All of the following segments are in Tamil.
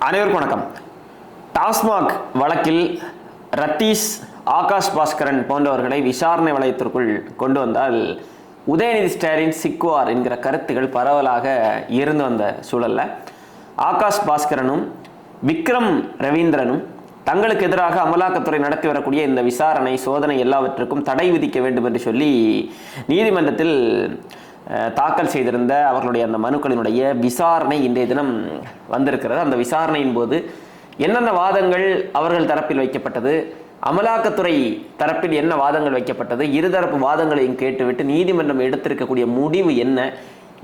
அனைவருக்கும் வணக்கம். டாஸ்மாக் வழக்கில் ரத்தீஷ், ஆகாஷ் பாஸ்கரன் போன்றவர்களை விசாரணை வளையத்திற்குள் கொண்டு வந்தால் உதயநிதி ஸ்டாலின் சிக்குவார் என்கிற கருத்துகள் பரவலாக இருந்து வந்த சூழல்ல ஆகாஷ் பாஸ்கரனும் விக்ரம் ரவீந்திரனும் தங்களுக்கு எதிராக அமலாக்கத்துறை நடத்தி வரக்கூடிய இந்த விசாரணை சோதனை எல்லாவற்றுக்கும் தடை விதிக்க வேண்டும் என்று சொல்லி நீதிமன்றத்தில் தாக்கல் செய்திருந்த அவர்களுடைய அந்த மனுக்களினுடைய விசாரணை இன்றைய தினம் வந்திருக்கிறது. அந்த விசாரணையின் போது என்னென்ன வாதங்கள் அவர்கள் தரப்பில் வைக்கப்பட்டது, அமலாக்கத்துறை தரப்பில் என்ன வாதங்கள் வைக்கப்பட்டது, இருதரப்பு வாதங்களையும் கேட்டுவிட்டு நீதிமன்றம் எடுத்திருக்கக்கூடிய முடிவு என்ன,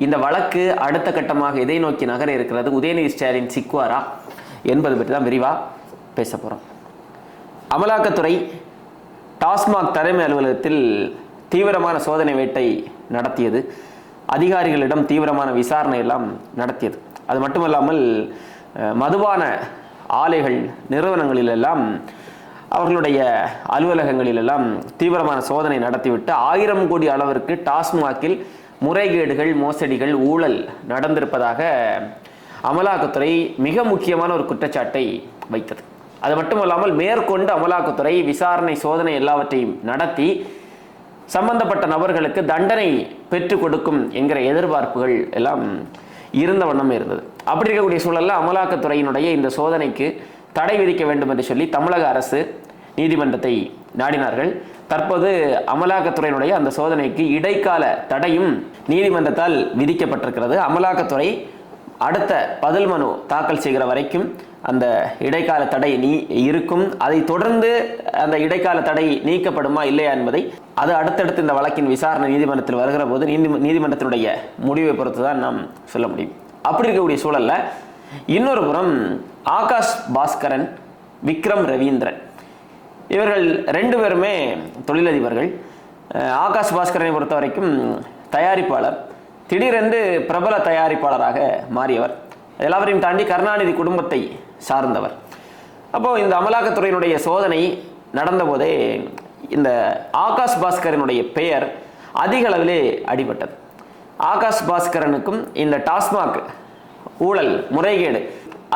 இந்த வழக்கு அடுத்த கட்டமாக எதை நோக்கி நகர இருக்கிறது, உதயநிதி ஸ்டாலின் சிக்குவாரா என்பது பற்றி தான் விரிவாக பேச போகிறோம். அமலாக்கத்துறை டாஸ்மாக் தலைமை அலுவலகத்தில் தீவிரமான சோதனை வேட்டை நடத்தியது, அதிகாரிகளிடம் தீவிரமான விசாரணை எல்லாம் நடத்தியது. அது மட்டுமல்லாமல் மதுபான ஆலைகள் நிறுவனங்களிலெல்லாம் அவர்களுடைய அலுவலகங்களிலெல்லாம் தீவிரமான சோதனை நடத்திவிட்டு 1000 கோடி அளவிற்கு டாஸ்மாகில் முறைகேடுகள், மோசடிகள், ஊழல் நடந்திருப்பதாக அமலாக்கத்துறை மிக முக்கியமான ஒரு குற்றச்சாட்டை வைத்தது. அது மட்டுமல்லாமல் மேற்கொண்டு அமலாக்கத்துறை விசாரணை சோதனை எல்லாவற்றையும் நடத்தி சம்பந்தப்பட்ட நபர்களுக்கு தண்டனை பெற்றுக் கொடுக்கும் என்கிற எதிர்பார்ப்புகள் எல்லாம் இருந்த வண்ணம் இருந்தது. அப்படி இருக்கக்கூடிய சூழலில் அமலாக்கத்துறையினுடைய இந்த சோதனைக்கு தடை விதிக்க வேண்டும் என்று சொல்லி தமிழக அரசு நீதிமன்றத்தை நாடினார்கள். தற்போது அமலாக்கத்துறையினுடைய அந்த சோதனைக்கு இடைக்கால தடையும் நீதிமன்றத்தால் விதிக்கப்பட்டிருக்கிறது. அமலாக்கத்துறை அடுத்த பதில் மனு தாக்கல் செய்கிற வரைக்கும் அந்த இடைக்கால தடை இருக்கும். அதை தொடர்ந்து அந்த இடைக்கால தடை நீக்கப்படுமா இல்லையா என்பதை அது அடுத்தடுத்து இந்த வழக்கின் விசாரணை நீதிமன்றத்தில் வருகிற போது நீதிமன்றத்தினுடைய முடிவை பொறுத்து தான் நாம் சொல்ல முடியும். அப்படி இருக்கக்கூடிய சூழல்ல இன்னொரு புறம் ஆகாஷ் பாஸ்கரன், விக்ரம் ரவீந்திரன் இவர்கள் 2 பேருமே தொழிலதிபர்கள். ஆகாஷ் பாஸ்கரனை பொறுத்த வரைக்கும் தயாரிப்பாளர், திடீரென்று பிரபல தயாரிப்பாளராக மாறியவர், எல்லாவரையும் தாண்டி கருணாநிதி குடும்பத்தை சார்ந்தவர். அப்போது இந்த அமலாக்கத்துறையினுடைய சோதனை நடந்த போதே இந்த ஆகாஷ் பாஸ்கரனுடைய பெயர் அதிக அளவிலே அடிபட்டது. ஆகாஷ் பாஸ்கரனுக்கும் இந்த டாஸ்மாக் ஊழல் முறைகேடு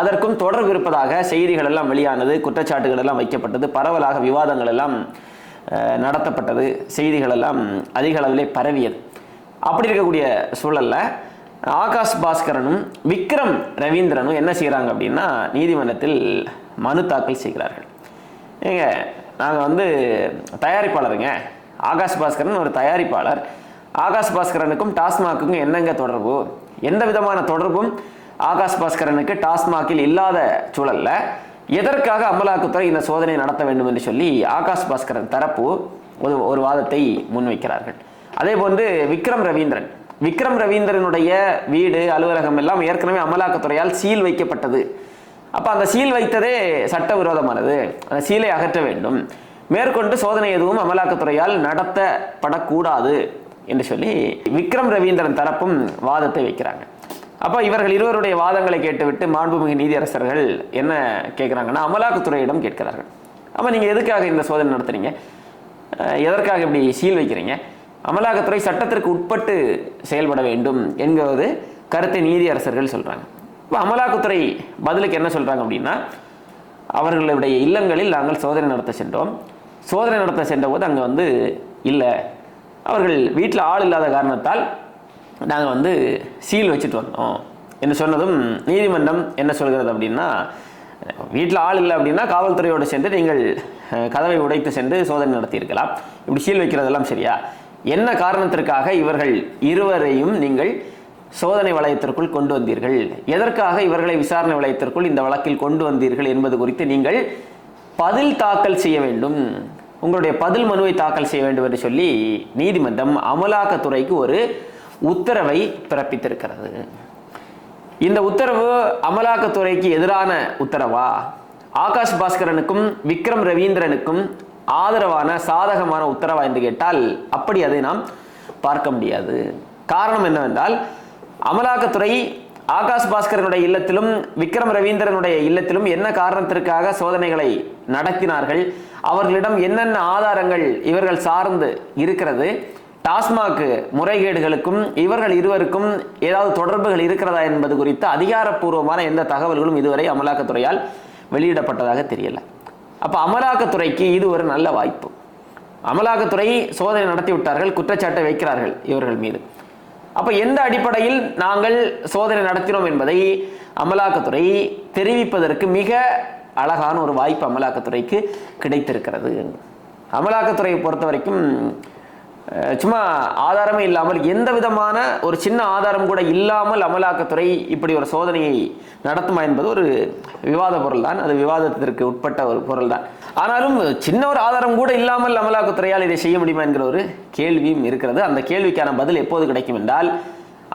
அதற்கும் தொடர்பு இருப்பதாக செய்திகள் எல்லாம் வெளியானது, குற்றச்சாட்டுகள் எல்லாம் வைக்கப்பட்டது, பரவலாக விவாதங்கள் எல்லாம் நடத்தப்பட்டது, செய்திகள் எல்லாம் அதிக அளவிலே பரவியது. அப்படி இருக்கக்கூடிய சூழல்ல ஆகாஷ் பாஸ்கரனும் விக்ரம் ரவீந்திரனும் என்ன செய்கிறாங்க அப்படின்னா நீதிமன்றத்தில் மனு தாக்கல் செய்கிறார்கள். ஏங்க, நாங்கள் தயாரிப்பாளருங்க, ஆகாஷ் பாஸ்கரன் ஒரு தயாரிப்பாளர், ஆகாஷ் பாஸ்கரனுக்கும் டாஸ்மாக்குக்கும் என்னங்க தொடர்பு, எந்த விதமான தொடர்பும் ஆகாஷ் பாஸ்கரனுக்கு டாஸ்மாகில் இல்லாத சூழல்ல எதற்காக அமலாக்கத்துறை இந்த சோதனை நடத்த வேண்டும் என்று சொல்லி ஆகாஷ் பாஸ்கரன் தரப்பு ஒரு வாதத்தை முன்வைக்கிறார்கள். அதே போன்று விக்ரம் ரவீந்திரனுடைய வீடு, அலுவலகம் எல்லாம் ஏற்கனவே அமலாக்கத்துறையால் சீல் வைக்கப்பட்டது. அப்போ அந்த சீல் வைத்ததே சட்டவிரோதமானது, அந்த சீலை அகற்ற வேண்டும், மேற்கொண்டு சோதனை எதுவும் அமலாக்கத்துறையால் நடத்தப்படக்கூடாது என்று சொல்லி விக்ரம் ரவீந்திரன் தரப்பும் வாதத்தை வைக்கிறாங்க. அப்போ இவர்கள் இருவருடைய வாதங்களை கேட்டுவிட்டு மாண்புமிகு நீதியரசர்கள் என்ன கேட்குறாங்கன்னா அமலாக்கத்துறையிடம் கேட்கிறார்கள், ஆமாம் நீங்கள் எதுக்காக இந்த சோதனை நடத்துறீங்க, எதற்காக இப்படி சீல் வைக்கிறீங்க, அமலாக்கத்துறை சட்டத்திற்கு உட்பட்டு செயல்பட வேண்டும் என்கிறது கருத்தை நீதியரசர்கள் சொல்கிறாங்க. இப்போ அமலாக்கத்துறை பதிலுக்கு என்ன சொல்கிறாங்க அப்படின்னா, அவர்களுடைய இல்லங்களில் நாங்கள் சோதனை நடத்த சென்றோம், சோதனை நடத்த சென்றபோது அங்கே இல்லை, அவர்கள் வீட்டில் ஆள் இல்லாத காரணத்தால் நாங்கள் சீல் வச்சுட்டு வந்தோம் என்று சொன்னதும் நீதிமன்றம் என்ன சொல்கிறது அப்படின்னா, வீட்டில் ஆள் இல்லை அப்படின்னா காவல்துறையோடு சென்று நீங்கள் கதவை உடைத்து சென்று சோதனை நடத்தியிருக்கலாம், இப்படி சீல் வைக்கிறதெல்லாம் சரியா, என்ன காரணத்திற்காக இவர்கள் இருவரையும் நீங்கள் சோதனை வளையத்திற்குள் கொண்டு வந்தீர்கள், எதற்காக இவர்களை விசாரணை வளையத்திற்குள் இந்த வழக்கில் கொண்டு வந்தீர்கள் என்பது குறித்து நீங்கள் பதில் தாக்கல் செய்ய வேண்டும், உங்களுடைய பதில் மனுவை தாக்கல் செய்ய வேண்டும் என்று சொல்லி நீதிமன்றம் அமலாக்கத்துறைக்கு ஒரு உத்தரவை பிறப்பித்திருக்கிறது. இந்த உத்தரவு அமலாக்கத்துறைக்கு எதிரான உத்தரவா, ஆகாஷ் பாஸ்கரனுக்கும் விக்ரம் ரவீந்திரனுக்கும் ஆதரவான சாதகமான உத்தரவா என்று கேட்டால் அப்படி அதை நாம் பார்க்க முடியாது. காரணம் என்னவென்றால், அமலாக்கத்துறை ஆகாஷ் பாஸ்கரனுடைய இல்லத்திலும் விக்ரம் ரவீந்திரனுடைய இல்லத்திலும் என்ன காரணத்திற்காக சோதனைகளை நடத்தினார்கள், அவர்களிடம் என்னென்ன ஆதாரங்கள் இவர்கள் சார்ந்து இருக்கிறது, டாஸ்மாக் முறைகேடுகளுக்கும் இவர்கள் இருவருக்கும் ஏதாவது தொடர்புகள் இருக்கிறதா என்பது குறித்து அதிகாரப்பூர்வமான எந்த தகவல்களும் இதுவரை அமலாக்கத்துறையால் வெளியிடப்பட்டதாக தெரியல. அப்ப அமலாக்கத்துறைக்கு இது ஒரு நல்ல வாய்ப்பு. அமலாக்கத்துறை சோதனை நடத்தி விட்டார்கள், குற்றச்சாட்டை வைக்கிறார்கள் இவர்கள் மீது. அப்ப எந்த அடிப்படையில் நாங்கள் சோதனை நடத்தினோம் என்பதை அமலாக்கத்துறை தெரிவிப்பதற்கு மிக அழகான ஒரு வாய்ப்பு அமலாக்கத்துறைக்கு கிடைத்திருக்கிறது. அமலாக்கத்துறையை பொறுத்த வரைக்கும் சும்மா ஆதாரமே இல்லாமல், எந்த விதமான ஒரு சின்ன ஆதாரம் கூட இல்லாமல் அமலாக்கத்துறை இப்படி ஒரு சோதனையை நடத்துமா என்பது ஒரு விவாத பொருள் தான். அது விவாதத்திற்கு உட்பட்ட ஒரு பொருள் தான். ஆனாலும் சின்ன ஒரு ஆதாரம் கூட இல்லாமல் அமலாக்கத்துறையால் இதை செய்ய முடியுமா என்கிற ஒரு கேள்வியும் இருக்கிறது. அந்த கேள்விக்கான பதில் எப்போது கிடைக்கும் என்றால்,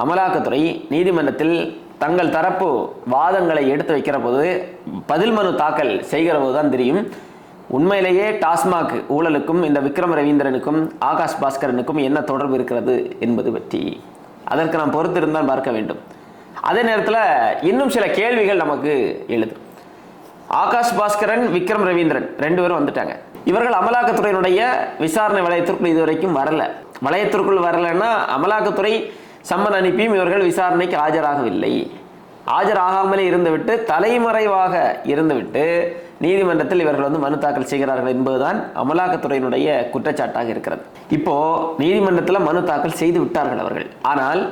அமலாக்கத்துறை நீதிமன்றத்தில் தங்கள் தரப்பு வாதங்களை எடுத்து வைக்கிற போது, பதில் மனு தாக்கல் செய்கிற போது தான் தெரியும் உண்மையிலேயே டாஸ்மாக் ஊழலுக்கும் இந்த விக்ரம் ரவீந்திரனுக்கும் ஆகாஷ் பாஸ்கரனுக்கும் என்ன தொடர்பு இருக்கிறது என்பது பற்றி. அதற்கு நாம் பொறுத்திருந்தான் பார்க்க வேண்டும். அதே நேரத்தில் இன்னும் சில கேள்விகள் நமக்கு எழுது. ஆகாஷ் பாஸ்கரன், விக்ரம் ரவீந்திரன் 2 பேரும் வந்துட்டாங்க. இவர்கள் அமலாக்கத்துறையினுடைய விசாரணை வளையத்திற்குள் இதுவரைக்கும் வரல. வளையத்திற்குள் வரலன்னா அமலாக்கத்துறை சம்மன் அனுப்பியும் இவர்கள் விசாரணைக்கு ஆஜராகவில்லை. ஆஜராகாமலே இருந்துவிட்டு, தலைமறைவாக இருந்துவிட்டு நீதிமன்றத்தில் இவர்கள் மனு தாக்கல் செய்கிறார்கள் என்பதுதான் அமலாக்கத்துறையினுடைய குற்றச்சாட்டாக இருக்கிறது. இப்போ நீதிமன்றத்தில் மனு தாக்கல் செய்து விட்டார்கள் அவர்கள். ஆனால்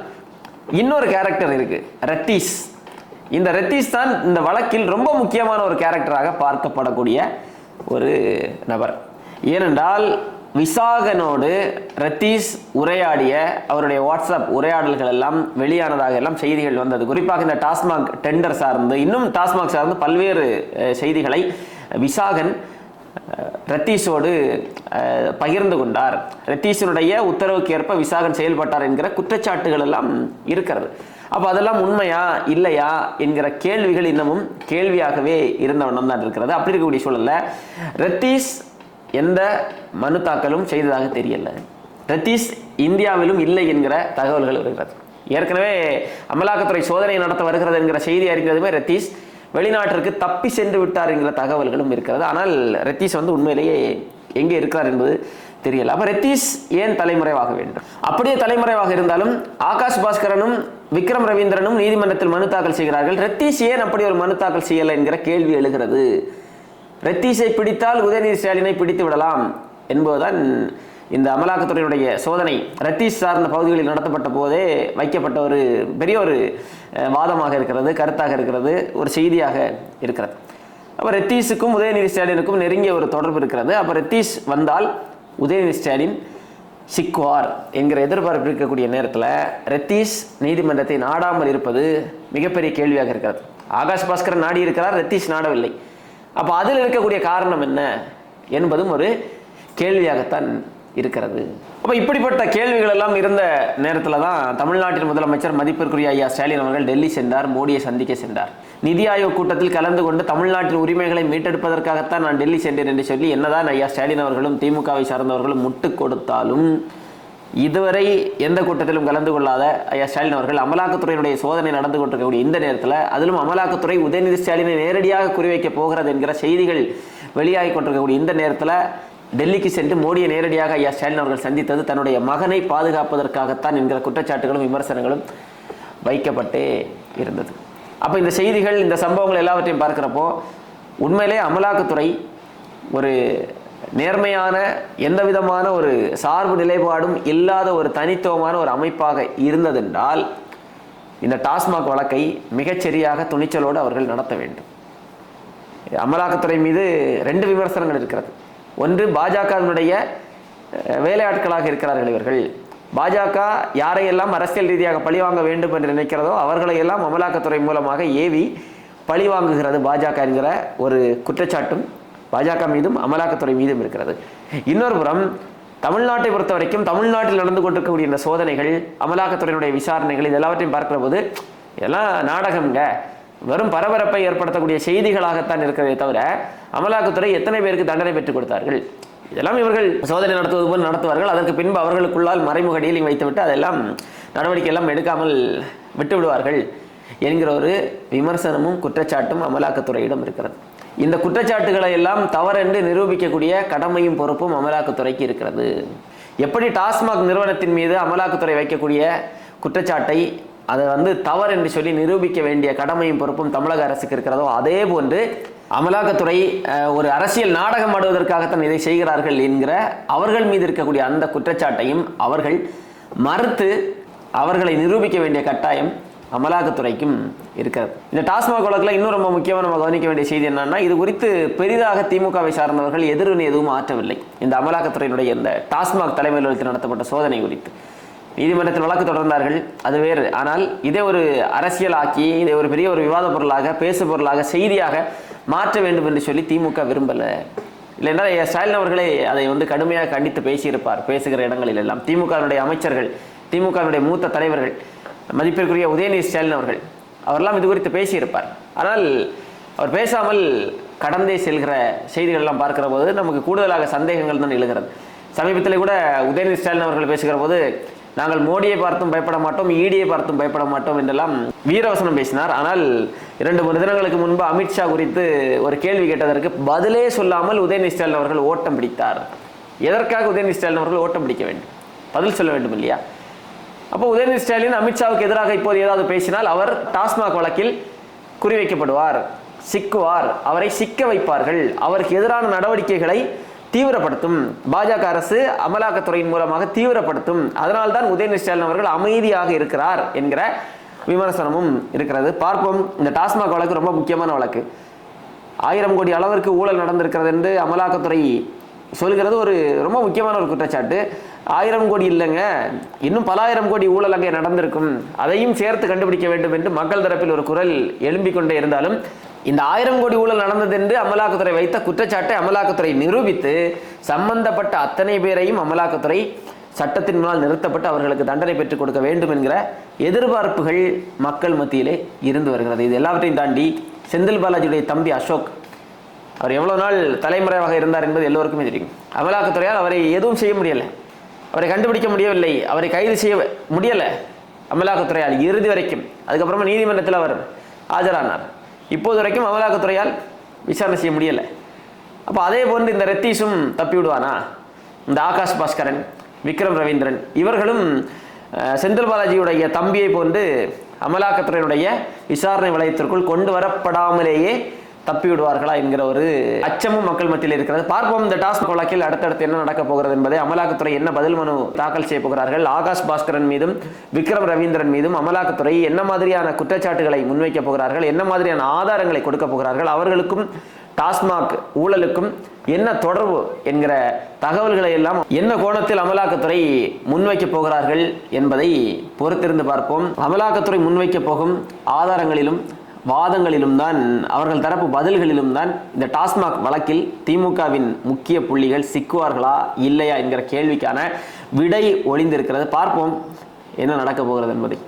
இன்னொரு கேரக்டர் இருக்கு, ரத்தீஷ். இந்த ரத்தீஷ் தான் இந்த வழக்கில் ரொம்ப முக்கியமான ஒரு கேரக்டராக பார்க்கப்படக்கூடிய ஒரு நபர். ஏனென்றால் விசாகனோடு ரத்தீஷ் உரையாடிய அவருடைய வாட்ஸ்அப் உரையாடல்கள் எல்லாம் வெளியானதாக எல்லாம் செய்திகள் வந்தது. குறிப்பாக இந்த டாஸ்மாக் டெண்டர் சார்ந்து, இன்னும் டாஸ்மாக் சார்ந்து பல்வேறு செய்திகளை விசாகன் ரத்தீஷோடு பகிர்ந்து கொண்டார். ரத்தீஷனுடைய உத்தரவுக்கு ஏற்ப விசாகன் செயல்பட்டார் என்கிற குற்றச்சாட்டுகள் எல்லாம் இருக்கிறது. அப்போ அதெல்லாம் உண்மையா இல்லையா என்கிற கேள்விகள் இன்னமும் கேள்வியாகவே இருந்த வண்ணம் தான் இருக்கிறது. அப்படி இருக்கக்கூடிய சூழல்ல ரத்தீஷ் எந்த மனு தாக்கலும் செய்ததாக தெரியல. ரத்தீஷ் இந்தியாவிலும் இல்லை என்கிற தகவல்கள் வருகிறது. ஏற்கனவே அமலாக்கத்துறை சோதனை நடத்த வருகிறது என்கிற செய்தி அறிந்ததுமே ரத்தீஷ் வெளிநாட்டிற்கு தப்பி சென்று விட்டார் என்கிற தகவல்களும் இருக்கிறது. ஆனால் ரத்தீஷ் உண்மையிலேயே எங்கே இருக்கிறார் என்பது தெரியல. அப்ப ரத்தீஷ் ஏன் தலைமறைவாக வேண்டும்? அப்படியே தலைமறைவாக இருந்தாலும் ஆகாஷ் பாஸ்கரனும் விக்ரம் ரவீந்திரனும் நீதிமன்றத்தில் மனு தாக்கல் செய்கிறார்கள். ரத்தீஷ் ஏன் அப்படி ஒரு மனு தாக்கல் செய்யலை என்கிற கேள்வி எழுகிறது. ரத்தீஷை பிடித்தால் உதயநிதி ஸ்டாலினை பிடித்து விடலாம் என்பதுதான் இந்த அமலாக்கத்துறையினுடைய சோதனை ரத்தீஷ் சார்ந்த பகுதிகளில் நடத்தப்பட்ட போதே வைக்கப்பட்ட ஒரு பெரிய ஒரு வாதமாக இருக்கிறது, கருத்தாக இருக்கிறது, ஒரு செய்தியாக இருக்கிறது. அப்போ ரத்தீஷுக்கும் உதயநிதி ஸ்டாலினுக்கும் நெருங்கிய ஒரு தொடர்பு இருக்கிறது. அப்போ ரத்தீஷ் வந்தால் உதயநிதி ஸ்டாலின் சிக்குவார் என்கிற எதிர்பார்ப்பு இருக்கக்கூடிய நேரத்தில் ரத்தீஷ் நீதிமன்றத்தை நாடாமல் இருப்பது மிகப்பெரிய கேள்வியாக இருக்கிறது. ஆகாஷ் பாஸ்கரன் நாடி இருக்கிறார், ரத்தீஷ் நாடவில்லை. அப்போ அதில் இருக்கக்கூடிய காரணம் என்ன என்பதும் ஒரு கேள்வியாகத்தான் இருக்கிறது. அப்போ இப்படிப்பட்ட கேள்விகள் எல்லாம் இருந்த நேரத்தில் தான் தமிழ்நாட்டின் முதலமைச்சர் மதிப்பிற்குரிய ஐயா ஸ்டாலின் அவர்கள் டெல்லி சென்றார், மோடியை சந்திக்க சென்றார். நிதி ஆயோக் கூட்டத்தில் கலந்து கொண்டு தமிழ்நாட்டின் உரிமைகளை மீட்டெடுப்பதற்காகத்தான் நான் டெல்லி சென்றேன் என்று சொல்லி என்னதான் ஐயா ஸ்டாலின் அவர்களும் திமுகவை சார்ந்தவர்களும் முட்டு கொடுத்தாலும் இதுவரை எந்த கூட்டத்திலும் கலந்து கொள்ளாத ஐயா ஸ்டாலின் அவர்கள் அமலாக்கத்துறையினுடைய சோதனை நடந்து கொண்டிருக்கக்கூடிய இந்த நேரத்தில், அதிலும் அமலாக்கத்துறை உதயநிதி ஸ்டாலினை நேரடியாக குறிவைக்க போகிறது என்கிற செய்திகள் வெளியாகி கொண்டிருக்கக்கூடிய இந்த நேரத்தில் டெல்லிக்கு சென்று மோடியை நேரடியாக ஐயா ஸ்டாலின் அவர்கள் சந்தித்தது தன்னுடைய மகனை பாதுகாப்பதற்காகத்தான் என்கிற குற்றச்சாட்டுகளும் விமர்சனங்களும் வைக்கப்பட்டே இருந்தது. அப்போ இந்த செய்திகள், இந்த சம்பவங்கள் எல்லாவற்றையும் பார்க்கிறப்போ உண்மையிலே அமலாக்கத்துறை ஒரு நேர்மையான, எந்த விதமான ஒரு சார்பு நிலைப்பாடும் இல்லாத ஒரு தனித்துவமான ஒரு அமைப்பாக இருந்ததென்றால் இந்த டாஸ்மாக் வழக்கை மிகச்சரியாக துணிச்சலோடு அவர்கள் நடத்த வேண்டும். அமலாக்கத்துறை மீது 2 விமர்சனங்கள் இருக்கிறது. ஒன்று, பாஜகவினுடைய வேலையாட்களாக இருக்கிறார்கள் இவர்கள். பாஜக யாரையெல்லாம் அரசியல் ரீதியாக பழிவாங்க வேண்டும் என்று நினைக்கிறதோ அவர்களையெல்லாம் அமலாக்கத்துறை மூலமாக ஏவி பழிவாங்குகிறது பாஜக என்கிற ஒரு குற்றச்சாட்டும் பாஜக மீதும் அமலாக்கத்துறை மீதும் இருக்கிறது. இன்னொரு புறம் தமிழ்நாட்டை பொறுத்த வரைக்கும் தமிழ்நாட்டில் நடந்து கொண்டிருக்கக்கூடிய இந்த சோதனைகள், அமலாக்கத்துறையினுடைய விசாரணைகள், இது எல்லாவற்றையும் பார்க்கிற போது இதெல்லாம் நாடகம்ங்க, வெறும் பரபரப்பை ஏற்படுத்தக்கூடிய செய்திகளாகத்தான் இருக்கிறதே தவிர அமலாக்கத்துறை எத்தனை பேருக்கு தண்டனை பெற்றுக் கொடுத்தார்கள்? இதெல்லாம் இவர்கள் சோதனை நடத்துவது போல் நடத்துவார்கள். அதற்கு பின்பு அவர்களுக்குள்ளால் மறைமுக டீலிங் வைத்துவிட்டு அதெல்லாம் நடவடிக்கை எல்லாம் எடுக்காமல் விட்டு விடுவார்கள் என்கிற ஒரு விமர்சனமும் குற்றச்சாட்டும் அமலாக்கத்துறையிடம் இருக்கிறது. இந்த குற்றச்சாட்டுகளை எல்லாம் தவறென்று நிரூபிக்கக்கூடிய கடமையும் பொறுப்பும் அமலாக்கத்துறைக்கு இருக்கிறது. எப்படி டாஸ்மாக் நிறுவனத்தின் மீது அமலாக்கத்துறை வைக்கக்கூடிய குற்றச்சாட்டை அதை தவறு என்று சொல்லி நிரூபிக்க வேண்டிய கடமையும் பொறுப்பும் தமிழக அரசுக்கு இருக்கிறதோ, அதே போன்று அமலாக்கத்துறை ஒரு அரசியல் நாடகம் ஆடுவதற்காகத்தான் இதை செய்கிறார்கள் என்கிற அவர்கள் மீது இருக்கக்கூடிய அந்த குற்றச்சாட்டையும் அவர்கள் மறுத்து அவர்களை நிரூபிக்க வேண்டிய கட்டாயம் அமலாக்கத்துறைக்கும் இருக்கிறது. இந்த டாஸ்மாக் வழக்கில் இன்னும் ரொம்ப முக்கியமாக நம்ம கவனிக்க வேண்டிய செய்தி என்னன்னா, இது குறித்து பெரிதாக திமுகவை சார்ந்தவர்கள் எதிர்வினை எதுவும் ஆற்றவில்லை. இந்த அமலாக்கத்துறையினுடைய இந்த டாஸ்மாக் தலைமை அலுவலகத்தில் நடத்தப்பட்ட சோதனை குறித்து நீதிமன்றத்தில் வழக்கு தொடர்ந்தார்கள், அது வேறு. ஆனால் இதை ஒரு அரசியலாக்கி இதை ஒரு பெரிய ஒரு விவாத பொருளாக, பேசு பொருளாக, செய்தியாக மாற்ற வேண்டும் என்று சொல்லி திமுக விரும்பலை. இல்லைன்னா ஸ்டாலின் அவர்களே அதை கடுமையாக கண்டித்து பேசியிருப்பார் பேசுகிற இடங்களில் எல்லாம். திமுகவினுடைய அமைச்சர்கள், திமுகவினுடைய மூத்த தலைவர்கள், மதிப்பிற்குரிய உதயநிதி ஸ்டாலின் அவரெல்லாம் இது குறித்து பேசியிருப்பார். ஆனால் அவர் பேசாமல் கடந்தே செல்கிற செய்திகள் எல்லாம் பார்க்கிற போது நமக்கு கூடுதலாக சந்தேகங்கள் தான் எழுகிறது. சமீபத்தில் கூட உதயநிதி ஸ்டாலின் அவர்கள் பேசுகிற போது, நாங்கள் மோடியை பார்த்தும் பயப்பட மாட்டோம், ஈடியை பார்த்தும் பயப்பட மாட்டோம் என்றெல்லாம் வீரவசனம் பேசினார். ஆனால் 2-3 தினங்களுக்கு முன்பு அமித்ஷா குறித்து ஒரு கேள்வி கேட்டதற்கு பதிலே சொல்லாமல் உதயநிதி ஸ்டாலின் அவர்கள் ஓட்டம் பிடித்தார். எதற்காக உதயநிதி ஸ்டாலின் அவர்கள் ஓட்டம் பிடிக்க வேண்டும்? பதில் சொல்ல வேண்டும் இல்லையா? அப்போ உதயநிதி ஸ்டாலின் அமித்ஷாவுக்கு எதிராக இப்போது ஏதாவது பேசினால் அவர் டாஸ்மாக் வழக்கில் குறிவைக்கப்படுவார், சிக்குவார், அவரை சிக்க வைப்பார்கள், அவருக்கு எதிரான நடவடிக்கைகளை தீவிரப்படுத்தும், பாஜக அரசு அமலாக்கத்துறையின் மூலமாக தீவிரப்படுத்தும். அதனால்தான் உதயநிதி ஸ்டாலின் அவர்கள் அமைதியாக இருக்கிறார் என்கிற விமர்சனமும் இருக்கிறது. பார்ப்போம். இந்த டாஸ்மாக் வழக்கு ரொம்ப முக்கியமான வழக்கு. 1000 கோடி அளவிற்கு ஊழல் நடந்திருக்கிறது என்று அமலாக்கத்துறை சொல்கிறது ஒரு ரொம்ப முக்கியமான ஒரு குற்றச்சாட்டு. 1000 கோடி இல்லைங்க, இன்னும் பல 1000 கோடி ஊழல் அங்கே நடந்திருக்கும், அதையும் சேர்த்து கண்டுபிடிக்க வேண்டும் என்று மக்கள் தரப்பில் ஒரு குரல் எழும்பிக் கொண்டே இருந்தாலும், இந்த 1000 கோடி ஊழல் நடந்தது என்று அமலாக்கத்துறை வைத்த குற்றச்சாட்டை அமலாக்கத்துறை நிரூபித்து சம்பந்தப்பட்ட அத்தனை பேரையும் அமலாக்கத்துறை சட்டத்தின் முன்னால் நிறுத்தப்பட்டு அவர்களுக்கு தண்டனை பெற்றுக் கொடுக்க வேண்டும் என்கிற எதிர்பார்ப்புகள் மக்கள் மத்தியிலே இருந்து வருகிறது. இது எல்லாவற்றையும் தாண்டி செந்தில் பாலாஜியுடைய தம்பி அசோக், அவர் எவ்வளவு நாள் தலைமறைவாக இருந்தார் என்பது எல்லோருக்குமே தெரியும். அமலாக்கத்துறையால் அவரை எதுவும் செய்ய முடியலை, அவரை கண்டுபிடிக்க முடியவில்லை, அவரை கைது செய்ய முடியலை அமலாக்கத்துறையால் இறுதி வரைக்கும். அதுக்கப்புறமா நீதிமன்றத்தில் அவர் ஆஜரானார். இப்போது வரைக்கும் அமலாக்கத்துறையால் விசாரணை செய்ய முடியலை. அப்போ அதே போன்று இந்த ரத்தீஷும் தப்பி விடுவானா? இந்த ஆகாஷ் பாஸ்கரன், விக்ரம் ரவீந்திரன் இவர்களும் செந்தில் பாலாஜியுடைய தம்பியை போன்று அமலாக்கத்துறையினுடைய விசாரணை வளையத்திற்குள் கொண்டு வரப்படாமலேயே தப்பி விடுவார்களா என்கிற ஒரு அச்சமும் மக்கள் மத்தியில் இருக்கிறது. பார்ப்போம் இந்த டாஸ்மாக் வழக்கில் அடுத்தடுத்து என்ன நடக்க போகிறது என்பதை. அமலாக்கத்துறை என்ன பதில் மனு தாக்கல் செய்ய போகிறார்கள், ஆகாஷ் பாஸ்கரன் மீதும் விக்ரம் ரவீந்திரன் மீதும் அமலாக்கத்துறை என்ன மாதிரியான குற்றச்சாட்டுகளை முன்வைக்க போகிறார்கள், என்ன மாதிரியான ஆதாரங்களை கொடுக்க போகிறார்கள், அவர்களுக்கும் டாஸ்மாக் ஊழலுக்கும் என்ன தொடர்பு என்கிற தகவல்களை எல்லாம் என்ன கோணத்தில் அமலாக்கத்துறை முன்வைக்க போகிறார்கள் என்பதை பொறுத்திருந்து பார்ப்போம். அமலாக்கத்துறை முன்வைக்க போகும் ஆதாரங்களிலும் வாதங்களிலும் தான், அவர்கள் தரப்பு பதில்களிலும் தான் இந்த டாஸ்மாக் வழக்கில் திமுகவின் முக்கிய புள்ளிகள் சிக்குவார்களா இல்லையா என்கிற கேள்விக்கான விடை ஒளிந்திருக்கிறது. பார்ப்போம் என்ன நடக்க போகிறது என்பதை.